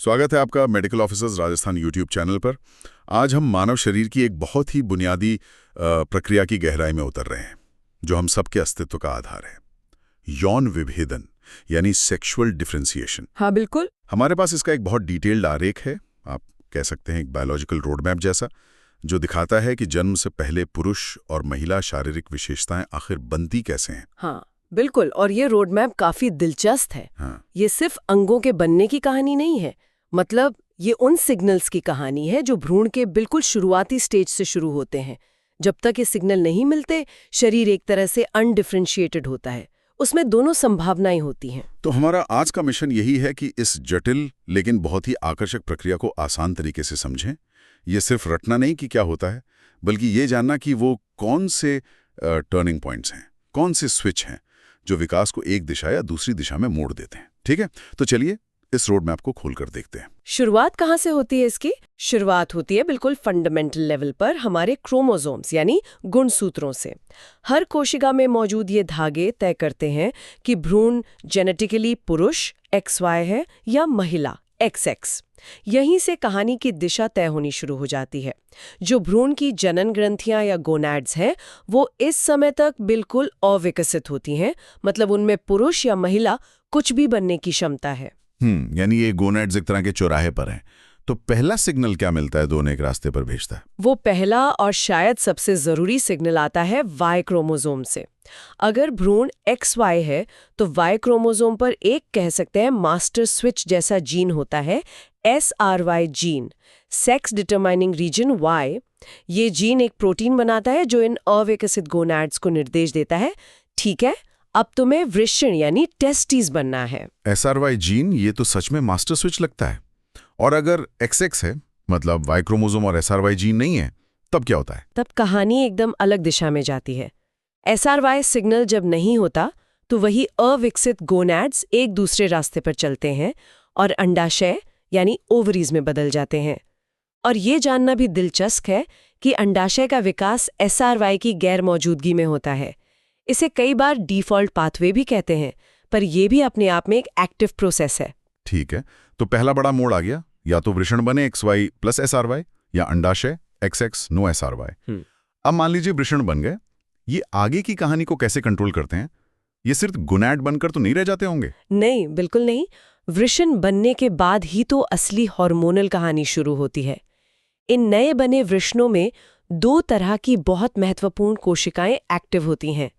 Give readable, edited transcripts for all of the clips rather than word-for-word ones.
स्वागत है आपका medical officers Rajasthan YouTube channel पर। आज हम मानव शरीर की एक बहुत ही बुनियादी प्रक्रिया की गहराई में उतर रहे हैं, जो हम सबके अस्तित्व का आधार है। यौन विभेदन यानी सेक्सुअल डिफरेंशिएशन। हाँ बिल्कुल। हमारे पास इसका एक बहुत डिटेल्ड आरेख है, आप कह सकते हैं एक बायोलॉजिकल रोड मैप जैसा, जो दिखाता है कि जन्म से पहले पुरुष और महिला शारीरिक विशेषताएं आखिर बनती कैसे हैं। हाँ बिल्कुल, और ये रोड मैप काफी दिलचस्प है। हाँ। ये सिर्फ अंगों के बनने की कहानी नहीं है, मतलब ये उन सिग्नल्स की कहानी है जो भ्रूण के बिल्कुल शुरुआती स्टेज से शुरू होते हैं। जब तक ये सिग्नल नहीं मिलते, शरीर एक तरह से अनडिफरेंशिएटेड होता है, उसमें दोनों संभावनाएं होती हैं। तो हमारा आज का मिशन यही है कि इस जटिल लेकिन बहुत ही आकर्षक प्रक्रिया को आसान तरीके से समझें। ये सिर्फ रटना नहीं कि क्या होता है, बल्कि ये जानना कि वो कौन से टर्निंग पॉइंट्स हैं, कौन से स्विच हैं जो विकास को एक दिशा या दूसरी दिशा में मोड़ देते हैं। ठीक है, तो चलिए इस रोड मैप को खोलकर देखते हैं। शुरुआत कहाँ से होती है इसकी? शुरुआत होती है बिल्कुल फंडामेंटल लेवल पर, हमारे क्रोमोसोम्स यानी गुणसूत्रों से। हर कोशिका में मौजूद ये धागे तय करते हैं कि भ्रूण जेनेटिकली पुरुष XY है या महिला XX। यहीं से कहानी की दिशा तय होनी शुरू हो जाती है। जो भ्रूण की जनन ग्रंथियां या गोनैड्स हैं, वो इस समय तक बिल्कुल अविकसित होती हैं, मतलब उनमें पुरुष या महिला कुछ भी बनने की क्षमता है। यानी ये गोनैड्स एक तरह के चौराहे पर हैं। तो पहला सिग्नल क्या मिलता है, दोनों एक रास्ते पर भेजता है? वो पहला और शायद सबसे जरूरी सिग्नल आता है Y क्रोमोसोम से। अगर भ्रूण XY है तो Y क्रोमोसोम पर एक कह सकते हैं मास्टर स्विच जैसा जीन होता है, SRY gene, sex determining reason Y। ये जीन एक प्रोटीन बनाता है जो इन अविकसित गोनैड्स को निर्देश देता है, ठीक है, अब तुम्हें वृषण यानी टेस्टिस बनना है। SRY जीन, ये तो सच में मास्टर स्विच लगता है। और अगर XX है, मतलब Y क्रोमोसोम और SRY जीन नहीं है, तब क्या होता है? तब कहानी एकदम अलग दिशा में जाती है। SRY सिग्नल जब नहीं होता तो वही अविकसित गोनैड्स एक दूसरे रास्ते पर चलते हैं और अंडाशय यानी ओवरीज में बदल जाते हैं। और ये जानना भी दिलचस्प है कि अंडाशय का विकास SRY की गैर मौजूदगी में होता है। इसे कई बार डिफॉल्ट पाथवे भी कहते हैं, पर यह भी अपने आप में एक एक्टिव प्रोसेस है। ठीक है, तो पहला बड़ा मोड़ आ गया, या तो वृषण बने XY प्लस SRY या अंडाशय XX नो SRY। अब मान लीजिए वृषण बन गए, ये आगे की कहानी को कैसे कंट्रोल करते हैं? ये सिर्फ गुनैड बनकर तो नहीं रह जाते होंगे? नहीं, बिल्कुल नहीं। वृषण बनने के बाद ही तो असली हार्मोनल कहानी शुरू होती है। इन नए बने वृषणों में दो तरह की बहुत महत्वपूर्ण कोशिकाएं एक्टिव होती हैं,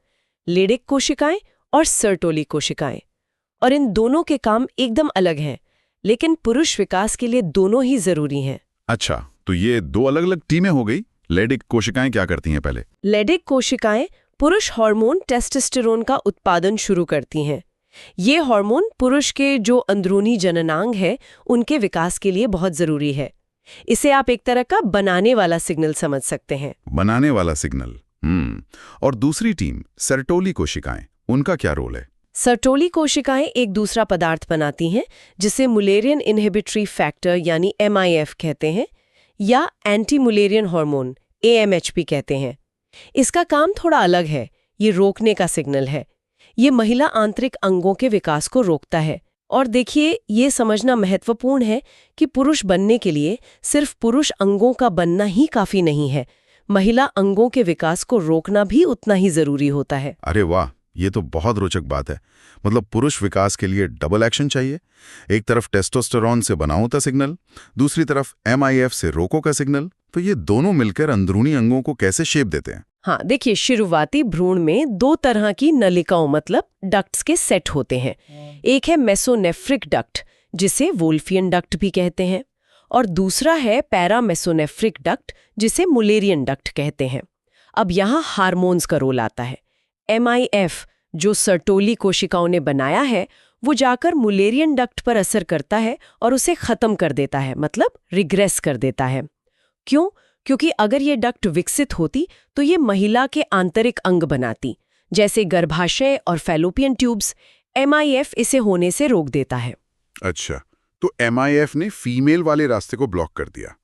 लेडिक कोशिकाएं और सर्टोली कोशिकाएं। और इन दोनों के काम एकदम अलग हैं, लेकिन पुरुष विकास के लिए दोनों ही जरूरी हैं। अच्छा, तो ये दो अलग अलग टीमें हो गई। लेडिक कोशिकाएं क्या करती हैं पहले? लेडिक कोशिकाएं पुरुष हार्मोन टेस्टोस्टेरोन का उत्पादन शुरू करती हैं। ये हार्मोन पुरुष के जो अंदरूनी जननांग है, उनके विकास के लिए बहुत जरूरी है। इसे आप एक तरह का बनाने वाला सिग्नल समझ सकते हैं। बनाने वाला सिग्नल। और दूसरी टीम सर्टोली कोशिकाएं, उनका क्या रोल है? सर्टोली कोशिकाएं एक दूसरा पदार्थ बनाती हैं जिसे मुलेरियन इनहिबिटरी फैक्टर यानी MIF कहते हैं, या एंटी मुलेरियन हार्मोन AMH भी कहते हैं। इसका काम थोड़ा अलग है, ये रोकने का सिग्नल है। ये महिला आंतरिक अंगों के विकास को रोकता है। और देखिए, ये समझना महत्वपूर्ण है कि पुरुष बनने के लिए सिर्फ पुरुष अंगों का बनना ही काफी नहीं है, महिला अंगों के विकास को रोकना भी उतना ही जरूरी होता है। अरे वाह, ये तो बहुत रोचक बात है। मतलब पुरुष विकास के लिए डबल एक्शन चाहिए। एक तरफ टेस्टोस्टेरोन से बनाओ का सिग्नल, दूसरी तरफ MIF से रोको का सिग्नल। तो ये दोनों मिलकर अंदरूनी अंगों को कैसे शेप देते हैं? हाँ देखिए, शुरुआती भ्रूण में दो तरह की नलिकाओं मतलब डक्ट्स के सेट होते हैं। एक है मेसोनेफ्रिक डक्ट, जिसे वोल्फियन डक्ट भी कहते हैं, और दूसरा है पैरामेसोनेफ्रिक डक्ट, जिसे मुलेरियन डक्ट कहते हैं। अब यहाँ हार्मोन्स का रोल आता है। MIF जो सर्टोली कोशिकाओं ने बनाया है, वो जाकर मुलेरियन डक्ट पर असर करता है और उसे खत्म कर देता है, मतलब रिग्रेस कर देता है। क्यों? क्योंकि अगर ये डक्ट विकसित होती तो ये महिला के आंतरिक अंग बनाती, जैसे गर्भाशय और फैलोपियन ट्यूब्स। MIF इसे होने से रोक देता है। अच्छा, तो MIF ने फीमेल वाले रास्ते को ब्लॉक कर दिया।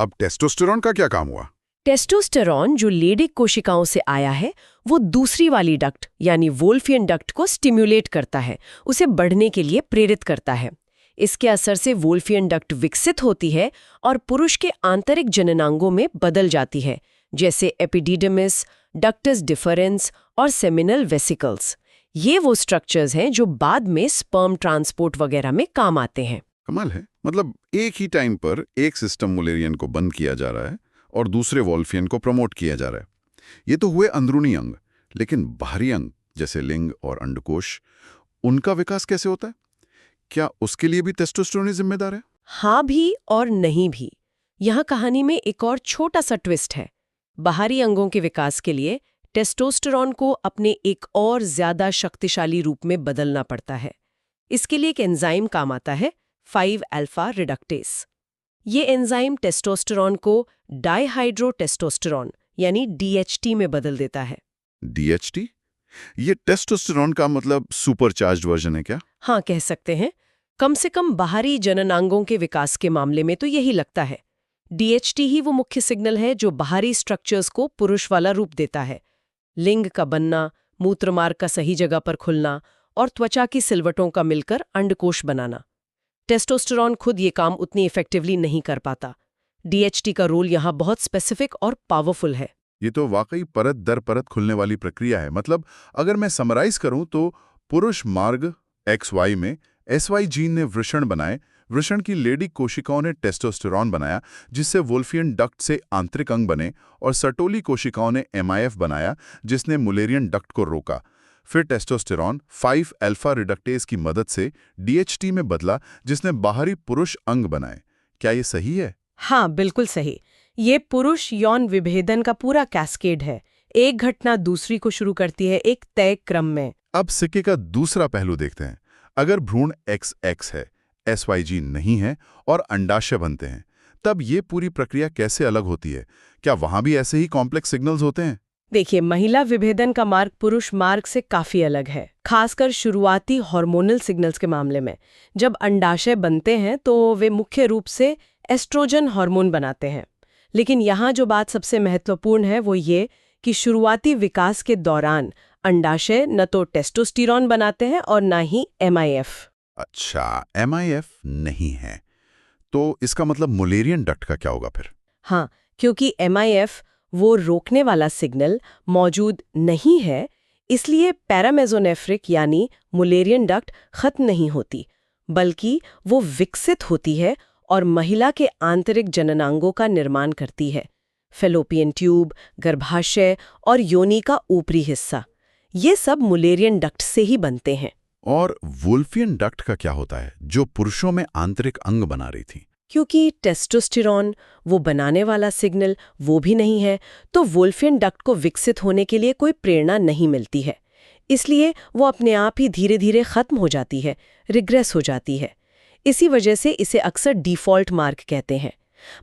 अब टेस्टोस्टेरोन का क्या काम हुआ? टेस्टोस्टेरोन जो लेडिक कोशिकाओं से आया है, वो दूसरी वाली डक्ट यानी वोल्फियन डक्ट को स्टिम्युलेट करता है, उसे बढ़ने के लिए प्रेरित करता है। इसके असर से वोल्फियन डक्ट विकसित होती है और पुरुष के आंतरिक जननांगों में बदल जाती है, जैसे एपिडिडमिस, डक्टस डिफरेंस और सेमिनल वेसिकल्स। ये वो स्ट्रक्चर्स हैं जो बाद में स्पर्म ट्रांसपोर्ट वगैरह में काम आते हैं। कमाल है। मतलब एक ही टाइम पर एक सिस्टम मुलेरियन को बंद किया जा रहा है और दूसरे वोल्फियन को प्रमोट किया जा रहा है। ये तो हुए अंदरूनी अंग, लेकिन बाहरी अंग जैसे लिंग और अंडकोश, उनका विकास कैसे होता है? क्या उसके लिए भी टेस्टोस्टेरोन जिम्मेदार है? हाँ भी और नहीं भी। यहाँ कहानी में एक और छोटा सा ट्विस्ट है। बाहरी अंगों के विकास के लिए टेस्टोस्टेरोन को अपने एक और ज्यादा शक्तिशाली रूप में बदलना पड़ता है। इसके लिए एक एंजाइम काम आता है, 5-अल्फा रिडक्टेस। ये एंजाइम टेस्टोस्टेरोन को डाइहाइड्रोटेस्टोस्टेरोन यानी DHT में बदल देता है। DHT? ये टेस्टोस्टेरोन का मतलब सुपरचार्ज्ड वर्जन है क्या? हाँ, कह सकते हैं। कम से कम बाहरी जननांगों के विकास के मामले में तो यही लगता है। DHT ही वो मुख्य सिग्नल है जो बाहरी स्ट्रक्चर्स को पुरुष वाला रूप देता है। लिंग का बनना, मूत्रमार्ग का सही जगह पर खुलना और त्वचा की सिलवटों का मिलकर अंडकोश बनाना। टेस्टोस्टेरोन खुद ये काम उतनी इफेक्टिवली नहीं कर पाता। DHT का रोल यहाँ बहुत स्पेसिफिक और पावरफुल है। ये तो वाकई परत दर परत खुलने वाली प्रक्रिया है। मतलब अगर मैं समराइज करूं तो पुरुष मार्ग XY में SY जीन ने वृषण बनाए, वृषण की लेडी कोशिकाओं ने टेस्टोस्टेरोन बनाया जिससे वोल्फियन डक्ट से आंतरिक अंग बने, और सर्टोली कोशिकाओं ने MIF बनाया जिसने मुलेरियन डक्ट को रोका। फिर टेस्टोस्टेरोन 5-अल्फा रिडक्टेस की मदद से DHT में बदला जिसने बाहरी पुरुष अंग बनाए। क्या ये सही है? हाँ, बिल्कुल सही। ये पुरुष यौन विभेदन का पूरा कैस्केड है। एक घटना दूसरी को शुरू करती है एक तय क्रम में। अब सिक्के का दूसरा पहलू देखते हैं। अगर भ्रूण XX है, SY जीन नहीं है और अंडाशय बनते हैं, तब ये पूरी प्रक्रिया कैसे अलग होती है? क्या वहां भी ऐसे ही कॉम्प्लेक्स सिग्नल्स होते हैं? देखिए, महिला विभेदन का मार्ग पुरुष मार्ग से काफी अलग है, खासकर शुरुआती हार्मोनल सिग्नल्स के मामले में। जब अंडाशय बनते हैं तो वे मुख्य रूप से एस्ट्रोजन हार्मोन बनाते हैं। लेकिन यहाँ जो बात सबसे महत्वपूर्ण है वो ये कि शुरुआती विकास के दौरान अंडाशय न तो टेस्टोस्टेरोन बनाते हैं और न ही MIF। अच्छा, MIF नहीं है, तो इसका मतलब मुलेरियन डक्ट का क्या होगा फिर? हाँ, क्योंकि MIF वो रोकने वाला सिग्नल मौजूद नहीं है, इसलिए पैरामेसोनेफ्रिक यानी मुलेरियन डक्ट खत्म नहीं होती, बल्कि वो विकसित होती है और महिला के आंतरिक जननांगों का निर्माण करती है। फेलोपियन ट्यूब, गर्भाशय और योनि का ऊपरी हिस्सा, ये सब मुलेरियन डक्ट से ही बनते हैं। और वोल्फियन डक्ट का क्या होता है जो पुरुषों में आंतरिक अंग बना रही थी? क्योंकि टेस्टोस्टेरोन वो बनाने वाला सिग्नल वो भी नहीं है, तो वोल्फियन डक्ट को विकसित होने के लिए कोई प्रेरणा नहीं मिलती है। इसलिए वो अपने आप ही धीरे धीरे खत्म हो जाती है, रिग्रेस हो जाती है। इसी वजह से इसे अक्सर डिफ़ॉल्ट मार्ग कहते हैं।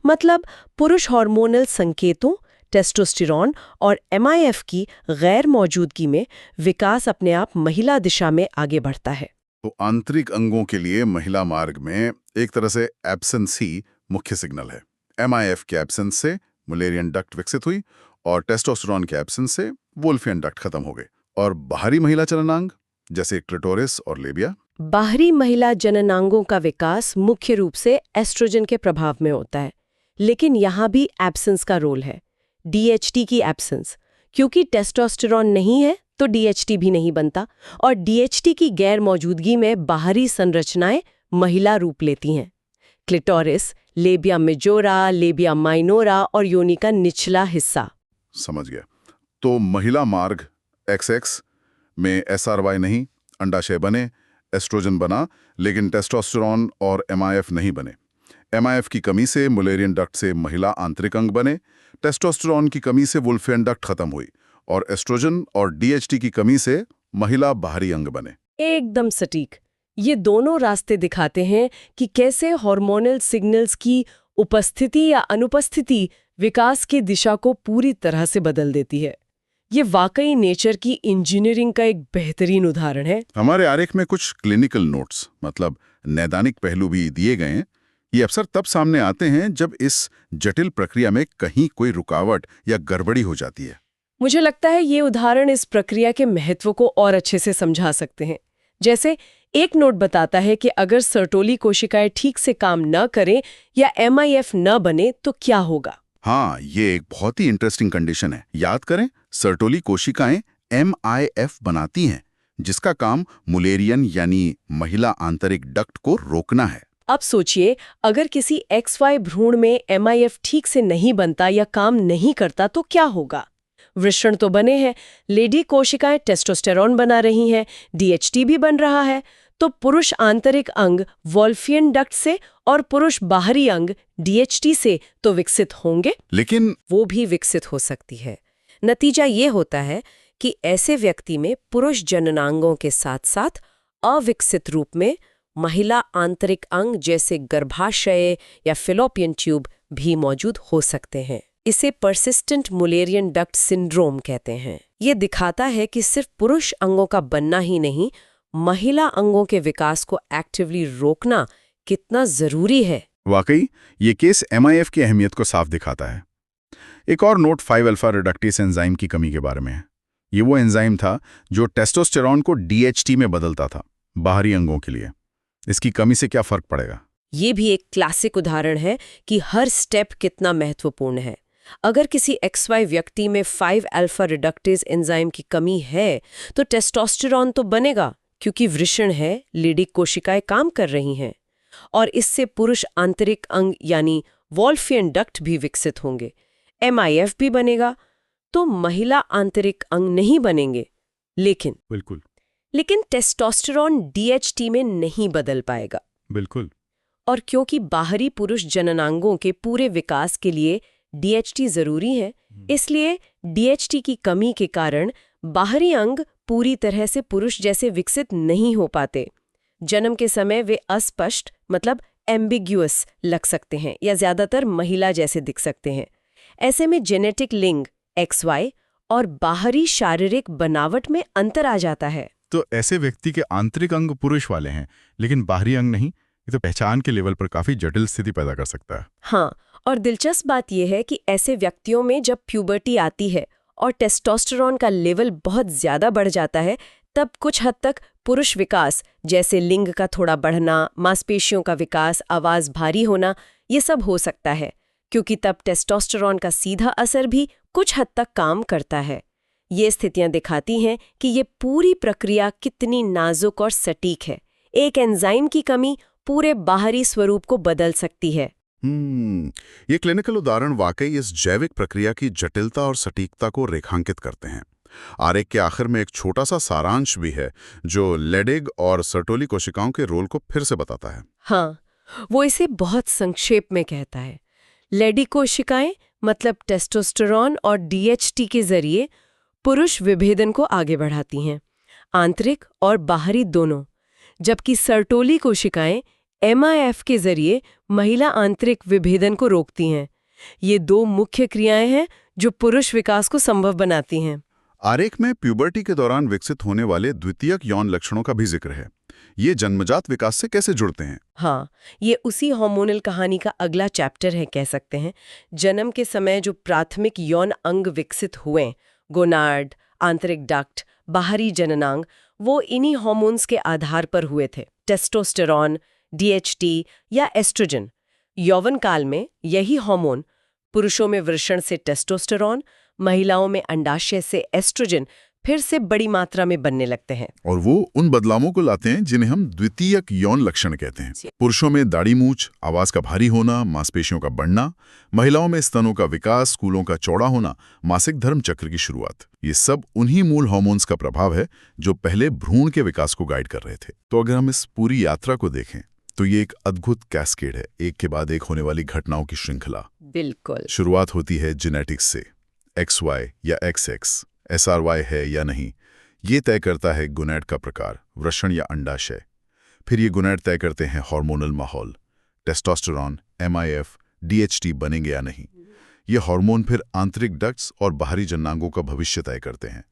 मतलब पुरुष हार्मोनल संकेतों, टेस्टोस्टेरोन और MIF की गैर मौजूदगी में विकास अपने आप महिला दिशा में आगे बढ़ता है। तो आंतरिक अंगों के लिए महिला मार्ग में एक तरह से एब्सेंस ही मुख्य सिग्नल है। MIF के एब्सेंस से मुलेरियन डक्ट विकसित हुई और टेस्टोस्टेरोन के एब्सेंस से वोल्फियन डक्ट खत्म हो गए। और बाहरी महिला चलनांग जैसे क्लिटोरिस और लेबिया? बाहरी महिला जननांगों का विकास मुख्य रूप से एस्ट्रोजन के प्रभाव में होता है, लेकिन यहाँ भी एब्सेंस का रोल है, DHT की एब्सेंस। क्योंकि टेस्टोस्टेरोन नहीं है तो DHT भी नहीं बनता, और DHT की गैर मौजूदगी में बाहरी संरचनाएं महिला रूप लेती हैं। Clitoris, labia majora, labia minora और योनि का निचला हिस्सा। समझ गया। तो महिला मार्ग XX में SRY नहीं, अंडाशय बने, एस्ट्रोजन बना, लेकिन टेस्टोस्टेरोन और MIF नहीं बने। MIF की कमी से मुलेरियन डक्ट से महिला आंतरिक अंग बने, टेस्टोस्टेरोन की कमी से वोल्फियन डक्ट खत्म हुई, और एस्ट्रोजन और DHT की कमी से महिला बाहरी अंग बने। एकदम सटीक। ये दोनों रास्ते दिखाते हैं कि कैसे हार्मोनल सिग्नल्स की उपस्थिति या अनुपस्थिति विकास की दिशा को पूरी तरह से बदल देती है। ये वाकई नेचर की इंजीनियरिंग का एक बेहतरीन उदाहरण है। हमारे आरेख में कुछ क्लिनिकल नोट्स, मतलब नैदानिक पहलू भी दिए गए हैं। ये अक्सर तब सामने आते हैं जब इस जटिल प्रक्रिया में कहीं कोई रुकावट या गड़बड़ी हो जाती है। मुझे लगता है ये उदाहरण इस प्रक्रिया के महत्व को और अच्छे से समझा सकते हैं। जैसे एक नोट बताता है कि अगर सर्टोली कोशिकाएं ठीक से काम न करें या MIF न बने तो क्या होगा। हाँ, ये एक बहुत ही इंटरेस्टिंग कंडीशन है। याद करें, सर्टोली कोशिकाएं MIF बनाती हैं, जिसका काम मुलेरियन यानी महिला आंतरिक डक्ट को रोकना है। अब सोचिए, अगर किसी XY भ्रूण में MIF ठीक से नहीं बनता या काम नहीं करता तो क्या होगा। वृषण तो बने हैं, लेडी कोशिकाएं टेस्टोस्टेरोन बना रही हैं, DHT भी बन रहा है, तो पुरुष आंतरिक अंग वोल्फियन डक्ट से और पुरुष बाहरी अंग DHT से तो विकसित होंगे, लेकिन वो भी विकसित हो सकती है। नतीजा ये होता है कि ऐसे व्यक्ति में पुरुष जननांगों के साथ साथ अविकसित रूप में महिला आंतरिक अंग जैसे गर्भाशय या फिलोपियन ट्यूब भी मौजूद हो सकते हैं। इसे पर्सिस्टेंट मुलेरियन डक्ट सिंड्रोम कहते हैं। ये दिखाता है कि सिर्फ पुरुष अंगों का बनना ही नहीं, महिला अंगों के विकास को एक्टिवली रोकना कितना जरूरी है। वाकई ये केस MIF की अहमियत को साफ दिखाता है। एक और नोट 5-अल्फा रिडक्टेस एंजाइम की कमी के बारे में है। ये वो एंजाइम था जो टेस्टोस्टेरोन को DHT में बदलता था, बाहरी अंगों के लिए। इसकी कमी से क्या फर्क पड़ेगा? ये भी एक क्लासिक उदाहरण है कि हर स्टेप कितना महत्वपूर्ण है। अगर किसी XY व्यक्ति में 5-अल्फा रिडक्टेस एंजाइम की कमी है तो टेस्टोस्टेरोन तो बनेगा, क्योंकि वृषण है, लेडी कोशिकाएं काम कर रही हैं, और इससे पुरुष आंतरिक अंग यानी वोल्फियन डक्ट भी विकसित होंगे। MIF भी बनेगा, तो महिला आंतरिक अंग नहीं बनेंगे। लेकिन टेस्टोस्टेरोन DHT में नहीं बदल पाएगा। बिल्कुल। और क्योंकि बाहरी पुरुष जननांगों के पूरे विकास के लिए DHT जरूरी है, इसलिए DHT की कमी के कारण बाहरी अंग पूरी तरह से पुरुष जैसे विकसित नहीं हो पाते। जन्म के समय वे अस्पष्ट मतलब एम्बिग्युअस लग सकते हैं या ज्यादातर महिला जैसे दिख सकते हैं। ऐसे में जेनेटिक लिंग XY और बाहरी शारीरिक बनावट में अंतर आ जाता है। तो ऐसे व्यक्ति के आंतरिक अंग पुरुष वाले हैं लेकिन बाहरी अंग नहीं, ये तो पहचान के लेवल पर काफी जटिल स्थिति पैदा कर सकता है। हाँ, और दिलचस्प बात यह है कि ऐसे व्यक्तियों में जब प्यूबर्टी आती है और टेस्टोस्टेरोन का लेवल बहुत ज्यादा बढ़ जाता है, तब कुछ हद तक पुरुष विकास जैसे लिंग का थोड़ा बढ़ना, मांसपेशियों का विकास, आवाज भारी होना, ये सब हो सकता है, क्योंकि तब टेस्टोस्टेरोन का सीधा असर भी कुछ हद तक काम करता है। ये स्थितियां दिखाती हैं कि ये पूरी प्रक्रिया कितनी नाजुक और सटीक है। एक एंजाइम की कमी पूरे बाहरी स्वरूप को बदल सकती है। ये क्लिनिकल उदाहरण वाकई इस जैविक प्रक्रिया की जटिलता और सटीकता को रेखांकित करते हैं। आरेख के आखिर में एक छोटा सा सारांश भी है जो लेडिग और सर्टोली कोशिकाओं के रोल को फिर से बताता है। हाँ, वो इसे बहुत संक्षेप में कहता है। लेडी कोशिकाएं मतलब टेस्टोस्टेरोन और DHT के जरिए पुरुष विभेदन को आगे बढ़ाती हैं, आंतरिक और बाहरी दोनों, जबकि सर्टोली कोशिकाएं MIF के जरिए महिला आंतरिक विभेदन को रोकती हैं। ये दो मुख्य क्रियाएं हैं जो पुरुष विकास को संभव बनाती हैं। आरेख में प्यूबर्टी के दौरान विकसित होने वाले द्वितीयक यौन लक्षणों का भी जिक्र है। ये जन्मजात विकास से कैसे जुड़ते हैं? हाँ, ये उसी हार्मोनल कहानी का अगला चैप्टर है, कह सकते हैं। जन्म के समय जो प्राथमिक यौन अंग विकसित हुए, गोनाड, आंतरिक डक्ट, बाहरी जननांग, वो इन्हीं हार्मोन्स के आधार पर हुए थे, टेस्टोस्टेरोन, DHT या एस्ट्रोजन। यौवन काल में यही हार्मोन पुरुषों में वृषण से टेस्टोस्टेरोन, महिलाओं में अंडाशय से एस्ट्रोजन फिर से बड़ी मात्रा में बनने लगते हैं, और वो उन बदलावों को लाते हैं जिन्हें हम द्वितीयक यौन लक्षण कहते हैं। पुरुषों में दाढ़ी मूछ, आवाज का भारी होना, मांसपेशियों का बढ़ना, महिलाओं में स्तनों का विकास, कूलों का चौड़ा होना, मासिक धर्म चक्र की शुरुआत, ये सब उन्हीं मूल हार्मोन्स का प्रभाव है जो पहले भ्रूण के विकास को गाइड कर रहे थे। तो अगर हम इस पूरी यात्रा को देखें तो ये एक अद्भुत कैस्केड है, एक के बाद एक होने वाली घटनाओं की श्रृंखला। बिल्कुल। शुरुआत होती है जेनेटिक्स से। XY या XX, SRY है या नहीं, ये तय करता है गोनैड का प्रकार, वृषण या अंडाशय। फिर ये गोनैड तय करते हैं हार्मोनल माहौल, टेस्टोस्टेरोन, MIF, DHT बनेंगे या नहीं। ये हार्मोन फिर आंतरिक डक्ट्स और बाहरी जननांगों का भविष्य तय करते हैं,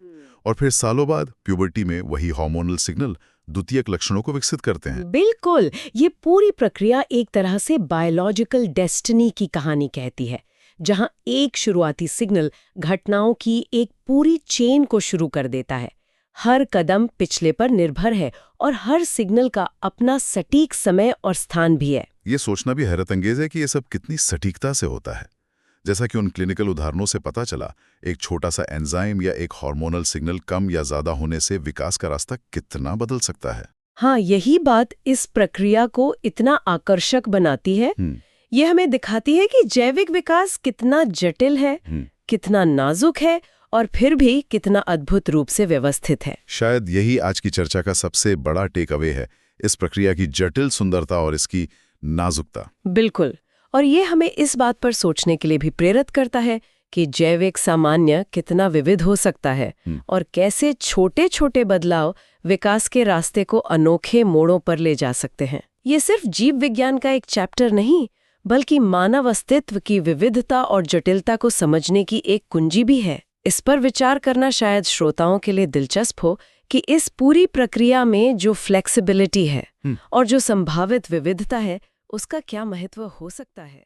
और फिर सालों बाद प्यूबर्टी में वही हार्मोनल सिग्नल द्वितीयक लक्षणों को विकसित करते हैं। बिल्कुल, ये पूरी प्रक्रिया एक तरह से बायोलॉजिकल डेस्टिनी की कहानी कहती है, जहां एक शुरुआती सिग्नल घटनाओं की एक पूरी चेन को शुरू कर देता है। हर कदम पिछले पर निर्भर है और हर सिग्नल का अपना सटीक समय और स्थान भी है। ये सोचना भी हैरत अंगेज है कि ये सब कितनी सटीकता से होता है। जैसा कि उन क्लिनिकल उदाहरणों से पता चला, एक छोटा सा एंजाइम या एक हार्मोनल सिग्नल कम या ज्यादा होने से विकास का रास्ता कितना बदल सकता है। हाँ, यही बात इस प्रक्रिया को इतना आकर्षक बनाती है। ये हमें दिखाती है कि जैविक विकास कितना जटिल है, कितना नाजुक है और फिर भी कितना अद्भुत रूप से व्यवस्थित है। शायद यही आज की चर्चा का सबसे बड़ा टेक अवे है, इस प्रक्रिया की जटिल सुंदरता और इसकी नाजुकता। बिल्कुल। और ये हमें इस बात पर सोचने के लिए भी प्रेरित करता है कि जैविक सामान्य कितना विविध हो सकता है और कैसे छोटे छोटे बदलाव विकास के रास्ते को अनोखे मोड़ों पर ले जा सकते हैं। ये सिर्फ जीव विज्ञान का एक चैप्टर नहीं, बल्कि मानव अस्तित्व की विविधता और जटिलता को समझने की एक कुंजी भी है। इस पर विचार करना शायद श्रोताओं के लिए दिलचस्प हो कि इस पूरी प्रक्रिया में जो फ्लेक्सिबिलिटी है और जो संभावित विविधता है, उसका क्या महत्व हो सकता है।